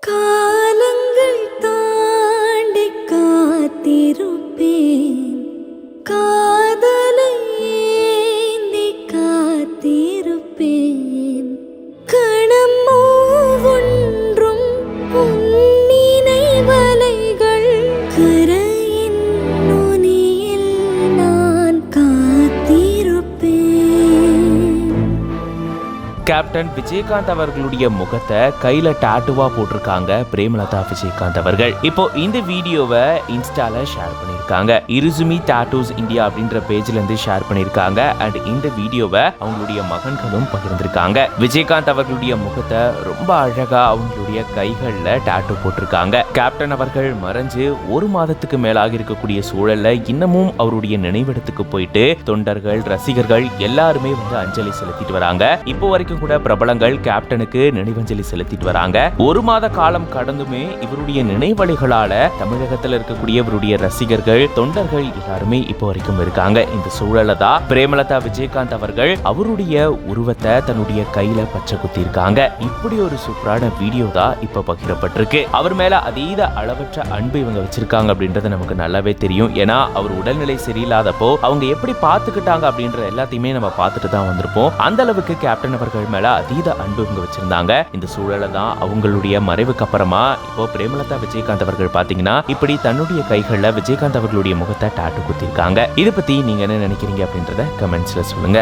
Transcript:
காலங்கள் தாண்டி காத்திருப்பேன், காதலை ஏந்தி காத்திருப்பேன். கணம் ஒவ்வொன்றும் உன் நினைவலைகள் கரையின் நுனியில் நான் காத்திருப்பேன். கேப்டன் விஜயகாந்த் அவர்களுடைய முகத்தை கையில டாட்டுவா போட்டிருக்காங்க பிரேமலதா விஜயகாந்த் அவர்கள். இப்போ இந்த வீடியோவை இன்ஸ்டால ஷேர் பண்ணிருக்காங்க. இருசுமி டாட்டூஸ் இந்தியா அப்படின்ற பேஜ்ல இருந்து ஷேர் பண்ணிருக்காங்க. அண்ட் இந்த வீடியோவை அவங்களுடைய மகன்களும் பகிர்ந்திருக்காங்க. விஜயகாந்த் அவர்களுடைய முகத்தை ரொம்ப அழகா அவங்களுடைய கைகள்ல டாட்டூ போட்டிருக்காங்க. கேப்டன் அவர்கள் மறைஞ்சு ஒரு மாதத்துக்கு மேலாக இருக்கக்கூடிய சூழல்ல இன்னமும் அவருடைய நினைவிடத்துக்கு போயிட்டு தொண்டர்கள், ரசிகர்கள் எல்லாருமே வந்து அஞ்சலி செலுத்திட்டு வராங்க. இப்போ வரைக்கும் கூட பிரபலங்கள் கேப்டனுக்கு நினைவஞ்சலி செலுத்திட்டு வராங்க. ஒரு மாத காலம் கடந்துமே இவருடைய நினைவலைகளால தமிழகத்தில் இருக்கக்கூடிய இவருடைய ரசிகர்கள், தொண்டர்கள் எல்லாருமே இப்போ வரைக்கும் இருக்காங்க. இந்த சூழல தான் பிரேமலதா விஜயகாந்த் அவர்கள் அவருடைய உருவத்தை தன்னுடைய கையில பச்சை குத்தி இருக்காங்க. இப்படி ஒரு சூப்பரான வீடியோ தான் இப்ப பகிரப்பட்டிருக்கு. அவர் மேல அதீத அளவற்ற அன்பு இவங்க வச்சிருக்காங்க அப்படின்றது நமக்கு நல்லாவே தெரியும். ஏன்னா அவர் உடல்நிலை சரியில்லாதப்போ அவங்க எப்படி பாத்துக்கிட்டாங்க அப்படின்ற எல்லாத்தையுமே நம்ம பார்த்துட்டு தான் வந்திருப்போம். அந்த அளவுக்கு கேப்டன் அவர்கள் மேல அதீத அன்பு இவங்க வச்சிருந்தாங்க. இந்த சூழல தான் அவங்களுடைய மறைவுக்கு அப்புறமா இப்போ பிரேமலதா விஜயகாந்த் அவர்கள் பாத்தீங்கன்னா இப்படி தன்னுடைய கைகள்ல விஜயகாந்த் அவர்களுடைய முகத்தை டாட்டு குத்திருக்காங்க. இதை பத்தி நீங்க என்ன நினைக்கிறீங்க அப்படின்றத கமெண்ட்ஸ்ல சொல்லுங்க.